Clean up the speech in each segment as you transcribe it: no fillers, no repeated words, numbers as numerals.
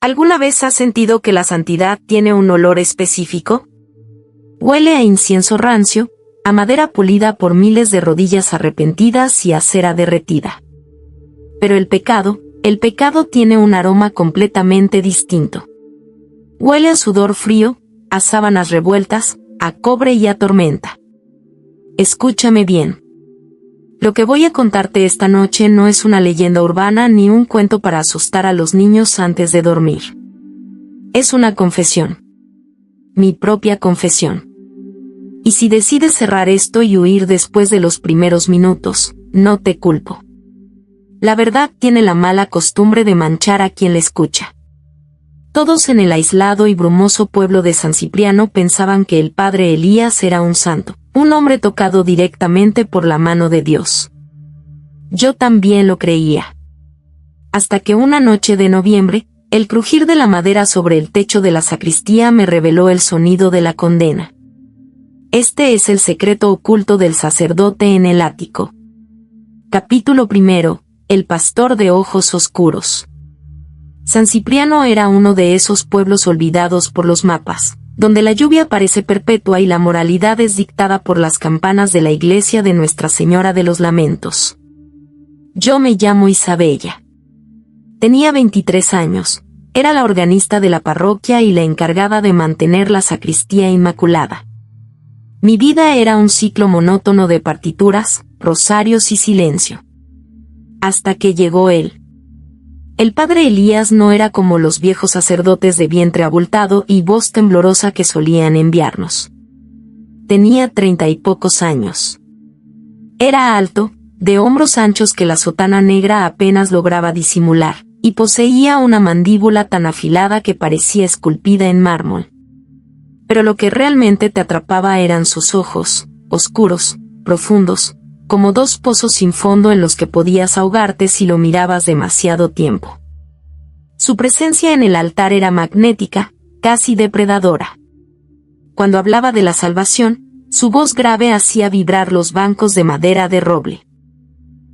¿Alguna vez has sentido que la santidad tiene un olor específico? Huele a incienso rancio, a madera pulida por miles de rodillas arrepentidas y a cera derretida. Pero el pecado tiene un aroma completamente distinto. Huele a sudor frío, a sábanas revueltas, a cobre y a tormenta. Escúchame bien. Lo que voy a contarte esta noche no es una leyenda urbana ni un cuento para asustar a los niños antes de dormir. Es una confesión. Mi propia confesión. Y si decides cerrar esto y huir después de los primeros minutos, no te culpo. La verdad tiene la mala costumbre de manchar a quien la escucha. Todos en el aislado y brumoso pueblo de San Cipriano pensaban que el padre Elías era un santo, un hombre tocado directamente por la mano de Dios. Yo también lo creía. Hasta que una noche de noviembre, el crujir de la madera sobre el techo de la sacristía me reveló el sonido de la condena. Este es el secreto oculto del sacerdote en el ático. Capítulo 1. El pastor de ojos oscuros. San Cipriano era uno de esos pueblos olvidados por los mapas, donde la lluvia parece perpetua y la moralidad es dictada por las campanas de la iglesia de Nuestra Señora de los Lamentos. Yo me llamo Isabella. Tenía 23 años, era la organista de la parroquia y la encargada de mantener la sacristía inmaculada. Mi vida era un ciclo monótono de partituras, rosarios y silencio. Hasta que llegó él. El padre Elías no era como los viejos sacerdotes de vientre abultado y voz temblorosa que solían enviarnos. Tenía 30 y pocos años. Era alto, de hombros anchos que la sotana negra apenas lograba disimular, y poseía una mandíbula tan afilada que parecía esculpida en mármol. Pero lo que realmente te atrapaba eran sus ojos, oscuros, profundos, como dos pozos sin fondo en los que podías ahogarte si lo mirabas demasiado tiempo. Su presencia en el altar era magnética, casi depredadora. Cuando hablaba de la salvación, su voz grave hacía vibrar los bancos de madera de roble.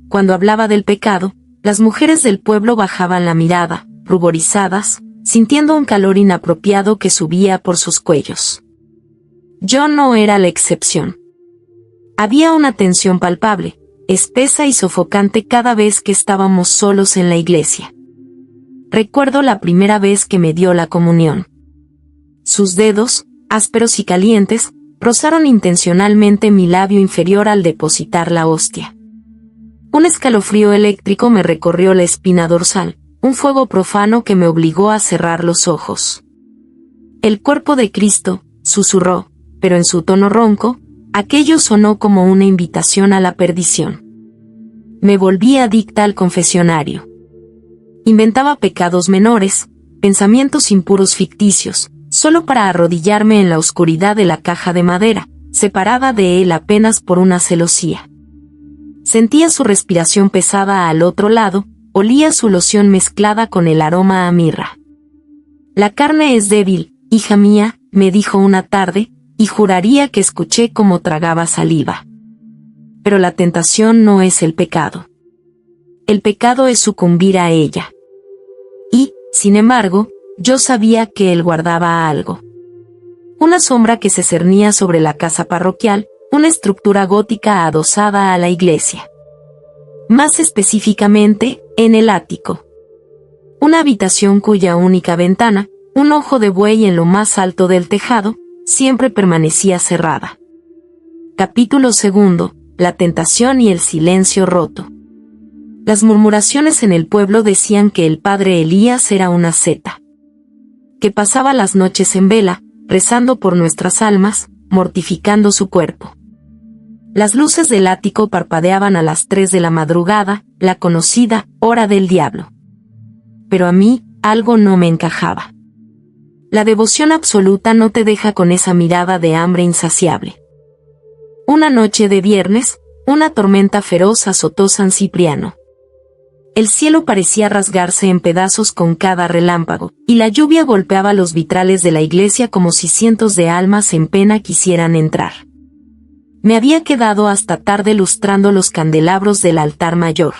Cuando hablaba del pecado, las mujeres del pueblo bajaban la mirada, ruborizadas, sintiendo un calor inapropiado que subía por sus cuellos. Yo no era la excepción. Había una tensión palpable, espesa y sofocante cada vez que estábamos solos en la iglesia. Recuerdo la primera vez que me dio la comunión. Sus dedos, ásperos y calientes, rozaron intencionalmente mi labio inferior al depositar la hostia. Un escalofrío eléctrico me recorrió la espina dorsal, un fuego profano que me obligó a cerrar los ojos. El cuerpo de Cristo, susurró, pero en su tono ronco, aquello sonó como una invitación a la perdición. Me volví adicta al confesionario. Inventaba pecados menores, pensamientos impuros ficticios, solo para arrodillarme en la oscuridad de la caja de madera, separada de él apenas por una celosía. Sentía su respiración pesada al otro lado, olía su loción mezclada con el aroma a mirra. La carne es débil, hija mía, me dijo una tarde, y juraría que escuché cómo tragaba saliva. Pero la tentación no es el pecado. El pecado es sucumbir a ella. Y, sin embargo, yo sabía que él guardaba algo. Una sombra que se cernía sobre la casa parroquial, una estructura gótica adosada a la iglesia. Más específicamente, en el ático. Una habitación cuya única ventana, un ojo de buey en lo más alto del tejado, siempre permanecía cerrada. Capítulo 2. La tentación y el silencio roto. Las murmuraciones en el pueblo decían que el padre Elías era una seta. Que pasaba las noches en vela, rezando por nuestras almas, mortificando su cuerpo. Las luces del ático parpadeaban a las 3 de la madrugada, la conocida hora del diablo. Pero a mí, algo no me encajaba. La devoción absoluta no te deja con esa mirada de hambre insaciable. Una noche de viernes, una tormenta feroz azotó San Cipriano. El cielo parecía rasgarse en pedazos con cada relámpago, y la lluvia golpeaba los vitrales de la iglesia como si cientos de almas en pena quisieran entrar. Me había quedado hasta tarde lustrando los candelabros del altar mayor.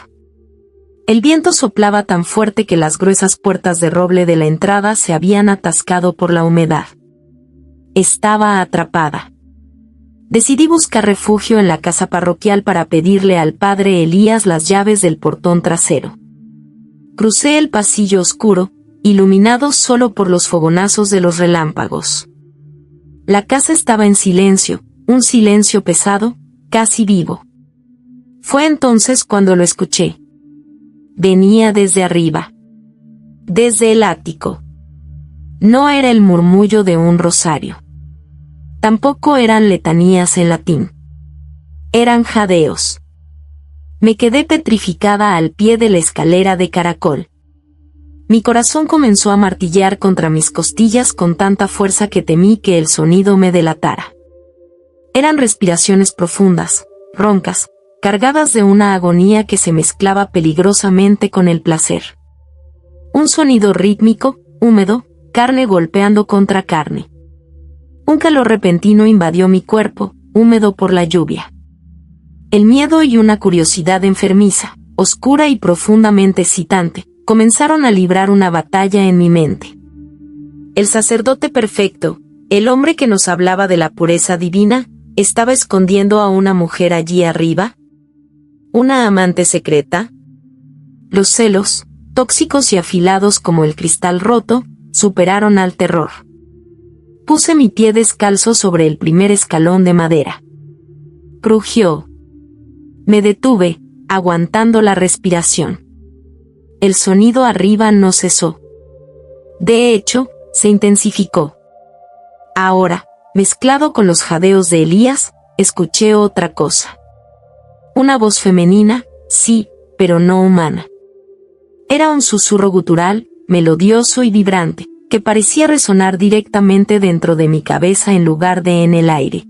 El viento soplaba tan fuerte que las gruesas puertas de roble de la entrada se habían atascado por la humedad. Estaba atrapada. Decidí buscar refugio en la casa parroquial para pedirle al padre Elías las llaves del portón trasero. Crucé el pasillo oscuro, iluminado solo por los fogonazos de los relámpagos. La casa estaba en silencio, un silencio pesado, casi vivo. Fue entonces cuando lo escuché. Venía desde arriba. Desde el ático. No era el murmullo de un rosario. Tampoco eran letanías en latín. Eran jadeos. Me quedé petrificada al pie de la escalera de caracol. Mi corazón comenzó a martillar contra mis costillas con tanta fuerza que temí que el sonido me delatara. Eran respiraciones profundas, roncas, cargadas de una agonía que se mezclaba peligrosamente con el placer. Un sonido rítmico, húmedo, carne golpeando contra carne. Un calor repentino invadió mi cuerpo, húmedo por la lluvia. El miedo y una curiosidad enfermiza, oscura y profundamente excitante, comenzaron a librar una batalla en mi mente. El sacerdote perfecto, el hombre que nos hablaba de la pureza divina, ¿estaba escondiendo a una mujer allí arriba? ¿Una amante secreta? Los celos, tóxicos y afilados como el cristal roto, superaron al terror. Puse mi pie descalzo sobre el primer escalón de madera. Crujió. Me detuve, aguantando la respiración. El sonido arriba no cesó. De hecho, se intensificó. Ahora, mezclado con los jadeos de Elías, escuché otra cosa. Una voz femenina, sí, pero no humana. Era un susurro gutural, melodioso y vibrante, que parecía resonar directamente dentro de mi cabeza en lugar de en el aire.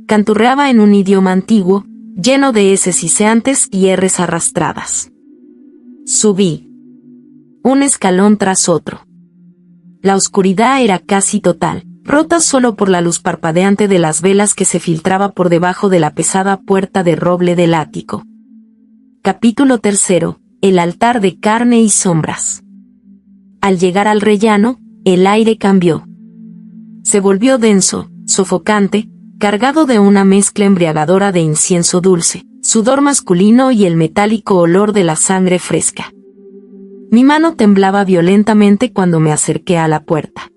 Canturreaba en un idioma antiguo, lleno de eses siseantes y erres arrastradas. Subí. Un escalón tras otro. La oscuridad era casi total, rota solo por la luz parpadeante de las velas que se filtraba por debajo de la pesada puerta de roble del ático. Capítulo 3. El altar de carne y sombras. Al llegar al rellano, el aire cambió. Se volvió denso, sofocante, cargado de una mezcla embriagadora de incienso dulce, sudor masculino y el metálico olor de la sangre fresca. Mi mano temblaba violentamente cuando me acerqué a la puerta.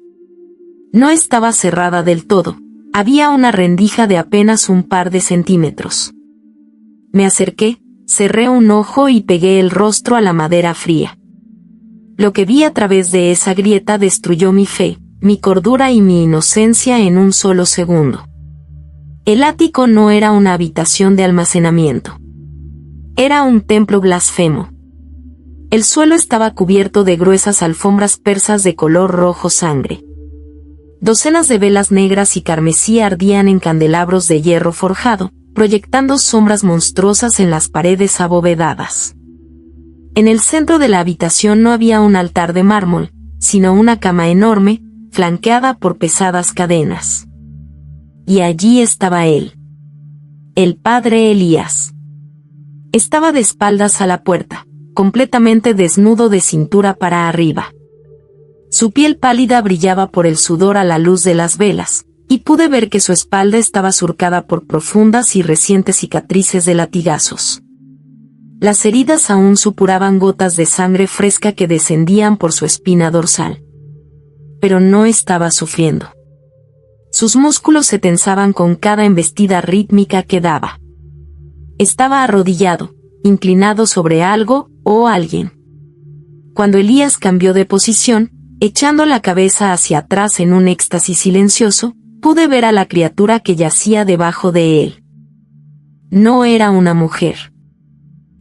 No estaba cerrada del todo, había una rendija de apenas un par de centímetros. Me acerqué, cerré un ojo y pegué el rostro a la madera fría. Lo que vi a través de esa grieta destruyó mi fe, mi cordura y mi inocencia en un solo segundo. El ático no era una habitación de almacenamiento. Era un templo blasfemo. El suelo estaba cubierto de gruesas alfombras persas de color rojo sangre. Docenas de velas negras y carmesí ardían en candelabros de hierro forjado, proyectando sombras monstruosas en las paredes abovedadas. En el centro de la habitación no había un altar de mármol, sino una cama enorme, flanqueada por pesadas cadenas. Y allí estaba él. El padre Elías. Estaba de espaldas a la puerta, completamente desnudo de cintura para arriba. Su piel pálida brillaba por el sudor a la luz de las velas, y pude ver que su espalda estaba surcada por profundas y recientes cicatrices de latigazos. Las heridas aún supuraban gotas de sangre fresca que descendían por su espina dorsal. Pero no estaba sufriendo. Sus músculos se tensaban con cada embestida rítmica que daba. Estaba arrodillado, inclinado sobre algo o alguien. Cuando Elías cambió de posición, echando la cabeza hacia atrás en un éxtasis silencioso, pude ver a la criatura que yacía debajo de él. No era una mujer.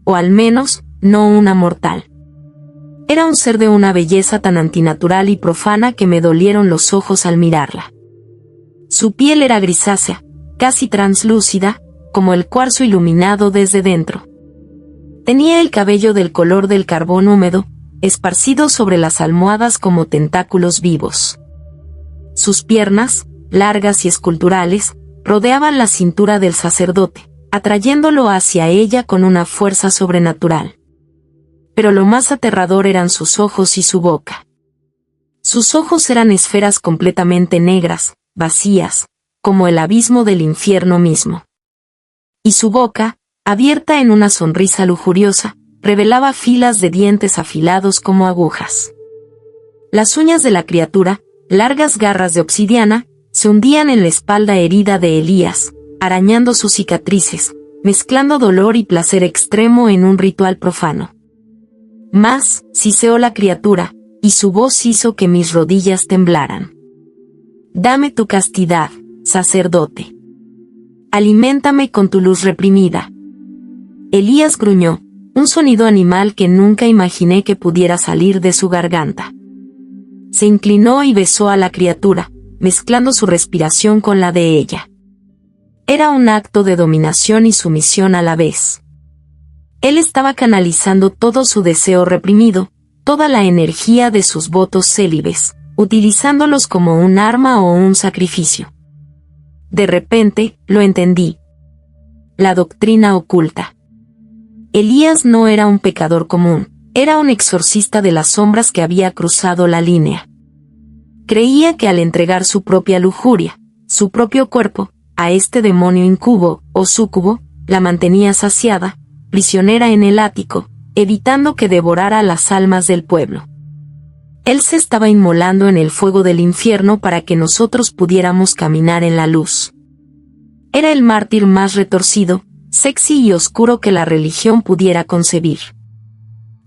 O al menos, no una mortal. Era un ser de una belleza tan antinatural y profana que me dolieron los ojos al mirarla. Su piel era grisácea, casi translúcida, como el cuarzo iluminado desde dentro. Tenía el cabello del color del carbón húmedo, esparcido sobre las almohadas como tentáculos vivos. Sus piernas, largas y esculturales, rodeaban la cintura del sacerdote, atrayéndolo hacia ella con una fuerza sobrenatural. pero lo más aterrador eran sus ojos y su boca. Sus ojos eran esferas completamente negras, vacías, como el abismo del infierno mismo. Y su boca, abierta en una sonrisa lujuriosa, revelaba filas de dientes afilados como agujas. Las uñas de la criatura, largas garras de obsidiana, se hundían en la espalda herida de Elías, arañando sus cicatrices, mezclando dolor y placer extremo en un ritual profano. Mas, siseó la criatura, y su voz hizo que mis rodillas temblaran. Dame tu castidad, sacerdote. Aliméntame con tu luz reprimida. Elías gruñó, un sonido animal que nunca imaginé que pudiera salir de su garganta. Se inclinó y besó a la criatura, mezclando su respiración con la de ella. Era un acto de dominación y sumisión a la vez. Él estaba canalizando todo su deseo reprimido, toda la energía de sus votos célibes, utilizándolos como un arma o un sacrificio. De repente, lo entendí. La doctrina oculta. Elías no era un pecador común, era un exorcista de las sombras que había cruzado la línea. Creía que al entregar su propia lujuria, su propio cuerpo, a este demonio incubo o súcubo, la mantenía saciada, prisionera en el ático, evitando que devorara las almas del pueblo. Él se estaba inmolando en el fuego del infierno para que nosotros pudiéramos caminar en la luz. Era el mártir más retorcido, sexy y oscuro que la religión pudiera concebir.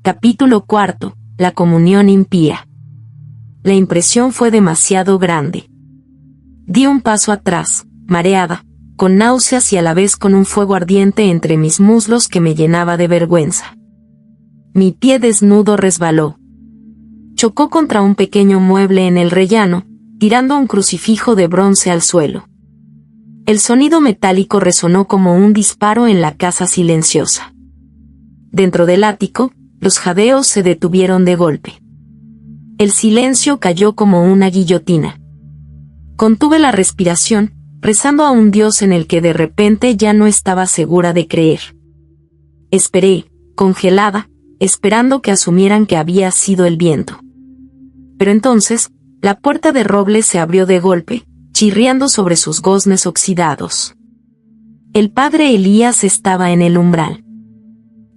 Capítulo 4. La comunión impía. La impresión fue demasiado grande. Di un paso atrás, mareada, con náuseas y a la vez con un fuego ardiente entre mis muslos que me llenaba de vergüenza. Mi pie desnudo resbaló. Chocó contra un pequeño mueble en el rellano, tirando un crucifijo de bronce al suelo. El sonido metálico resonó como un disparo en la casa silenciosa. Dentro del ático, los jadeos se detuvieron de golpe. El silencio cayó como una guillotina. Contuve la respiración, rezando a un Dios en el que de repente ya no estaba segura de creer. Esperé, congelada, esperando que asumieran que había sido el viento. Pero entonces, la puerta de roble se abrió de golpe, chirriando sobre sus goznes oxidados. El padre Elías estaba en el umbral.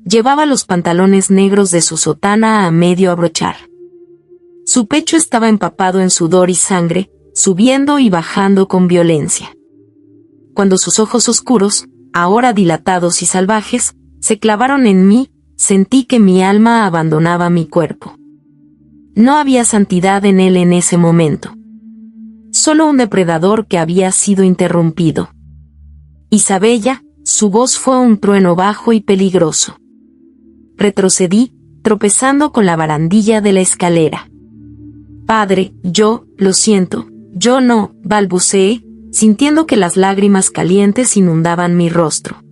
Llevaba los pantalones negros de su sotana a medio abrochar. Su pecho estaba empapado en sudor y sangre, subiendo y bajando con violencia. Cuando sus ojos oscuros, ahora dilatados y salvajes, se clavaron en mí, sentí que mi alma abandonaba mi cuerpo. No había santidad en él en ese momento. Solo un depredador que había sido interrumpido. Isabella, su voz fue un trueno bajo y peligroso. Retrocedí, tropezando con la barandilla de la escalera. Padre, lo siento, yo no, balbuceé, sintiendo que las lágrimas calientes inundaban mi rostro.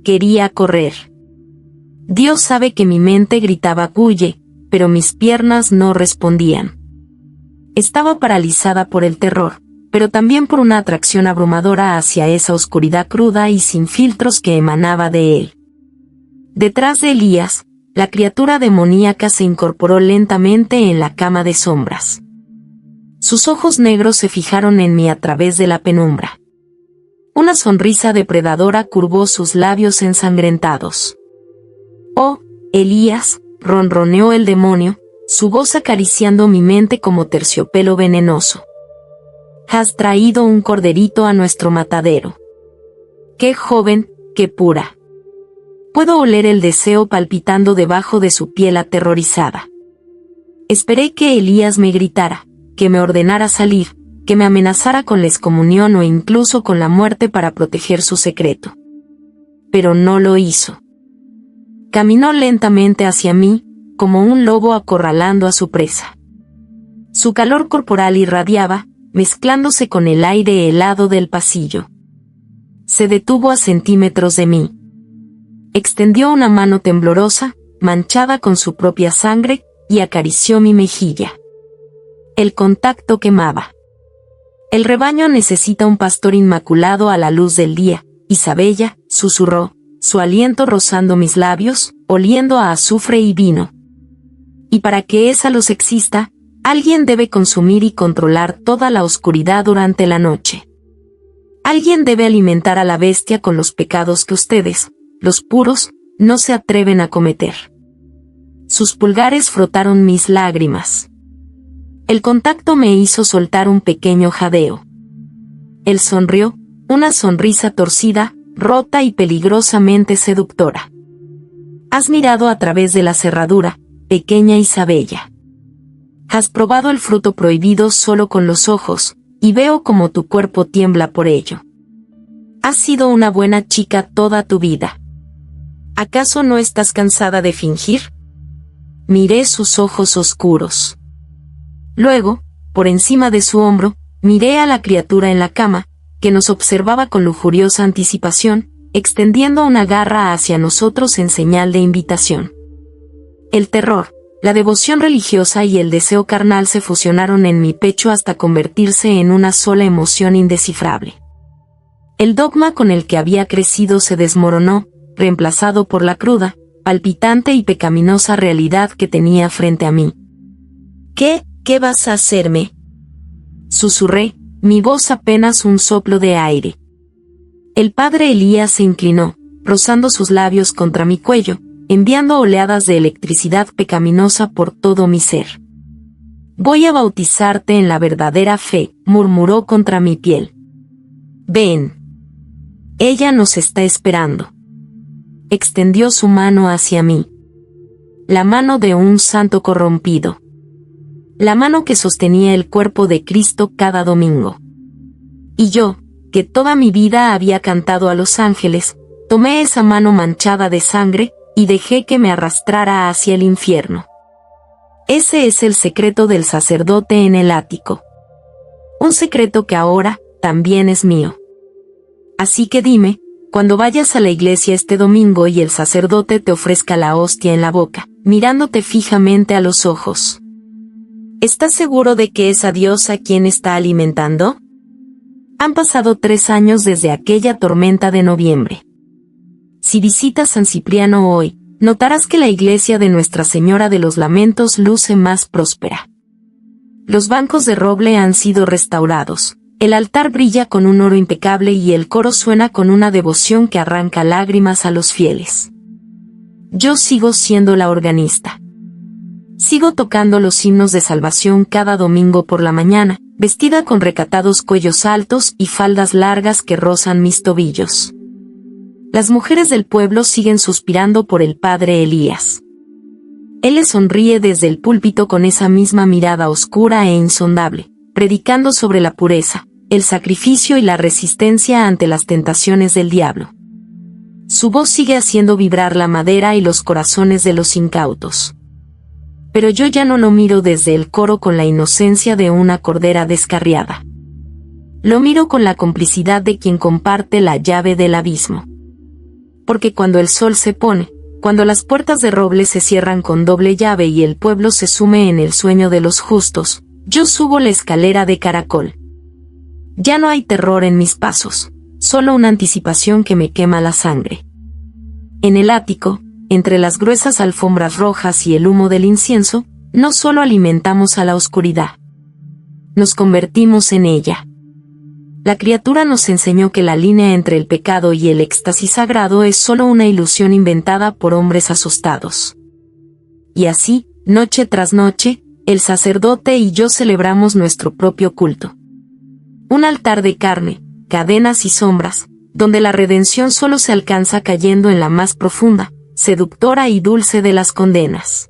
Quería correr. Dios sabe que mi mente gritaba huye, pero mis piernas no respondían. Estaba paralizada por el terror, pero también por una atracción abrumadora hacia esa oscuridad cruda y sin filtros que emanaba de él. Detrás de Elías, la criatura demoníaca se incorporó lentamente en la cama de sombras. Sus ojos negros se fijaron en mí a través de la penumbra. Una sonrisa depredadora curvó sus labios ensangrentados. «Oh, Elías», ronroneó el demonio, su voz acariciando mi mente como terciopelo venenoso. «Has traído un corderito a nuestro matadero. Qué joven, qué pura». Puedo oler el deseo palpitando debajo de su piel aterrorizada. Esperé que Elías me gritara, que me ordenara salir, que me amenazara con la excomunión o incluso con la muerte para proteger su secreto. Pero no lo hizo. Caminó lentamente hacia mí, como un lobo acorralando a su presa. Su calor corporal irradiaba, mezclándose con el aire helado del pasillo. Se detuvo a centímetros de mí. Extendió una mano temblorosa, manchada con su propia sangre, y acarició mi mejilla. El contacto quemaba. El rebaño necesita un pastor inmaculado a la luz del día, Isabella, susurró, su aliento rozando mis labios, oliendo a azufre y vino. Y para que esa luz exista, alguien debe consumir y controlar toda la oscuridad durante la noche. Alguien debe alimentar a la bestia con los pecados que ustedes, los puros, no se atreven a cometer. Sus pulgares frotaron mis lágrimas. El contacto me hizo soltar un pequeño jadeo. Él sonrió, una sonrisa torcida, rota y peligrosamente seductora. Has mirado a través de la cerradura, pequeña Isabella. Has probado el fruto prohibido solo con los ojos, y veo como tu cuerpo tiembla por ello. Has sido una buena chica toda tu vida. ¿Acaso no estás cansada de fingir? Miré sus ojos oscuros. Luego, por encima de su hombro, miré a la criatura en la cama, que nos observaba con lujuriosa anticipación, extendiendo una garra hacia nosotros en señal de invitación. El terror, la devoción religiosa y el deseo carnal se fusionaron en mi pecho hasta convertirse en una sola emoción indescifrable. El dogma con el que había crecido se desmoronó, reemplazado por la cruda, palpitante y pecaminosa realidad que tenía frente a mí. ¿Qué vas a hacerme?, susurré, mi voz apenas un soplo de aire. El padre Elías se inclinó, rozando sus labios contra mi cuello, enviando oleadas de electricidad pecaminosa por todo mi ser. Voy a bautizarte en la verdadera fe, murmuró contra mi piel. Ven. Ella nos está esperando. Extendió su mano hacia mí. La mano de un santo corrompido. La mano que sostenía el cuerpo de Cristo cada domingo. Y yo, que toda mi vida había cantado a los ángeles, tomé esa mano manchada de sangre, y dejé que me arrastrara hacia el infierno. Ese es el secreto del sacerdote en el ático. Un secreto que ahora, también es mío. Así que dime, cuando vayas a la iglesia este domingo y el sacerdote te ofrezca la hostia en la boca, mirándote fijamente a los ojos, ¿estás seguro de que es a Dios a quien está alimentando? Han pasado 3 años desde aquella tormenta de noviembre. Si visitas San Cipriano hoy, notarás que la iglesia de Nuestra Señora de los Lamentos luce más próspera. Los bancos de roble han sido restaurados, el altar brilla con un oro impecable y el coro suena con una devoción que arranca lágrimas a los fieles. Yo sigo siendo la organista. Sigo tocando los himnos de salvación cada domingo por la mañana, vestida con recatados cuellos altos y faldas largas que rozan mis tobillos. Las mujeres del pueblo siguen suspirando por el padre Elías. Él les sonríe desde el púlpito con esa misma mirada oscura e insondable, predicando sobre la pureza, el sacrificio y la resistencia ante las tentaciones del diablo. Su voz sigue haciendo vibrar la madera y los corazones de los incautos. Pero yo ya no lo miro desde el coro con la inocencia de una cordera descarriada. Lo miro con la complicidad de quien comparte la llave del abismo. Porque cuando el sol se pone, cuando las puertas de roble se cierran con doble llave y el pueblo se sume en el sueño de los justos, yo subo la escalera de caracol. Ya no hay terror en mis pasos, solo una anticipación que me quema la sangre. En el ático, entre las gruesas alfombras rojas y el humo del incienso, no solo alimentamos a la oscuridad. Nos convertimos en ella. La criatura nos enseñó que la línea entre el pecado y el éxtasis sagrado es solo una ilusión inventada por hombres asustados. Y así, noche tras noche, el sacerdote y yo celebramos nuestro propio culto. Un altar de carne, cadenas y sombras, donde la redención solo se alcanza cayendo en la más profunda, seductora y dulce de las condenas.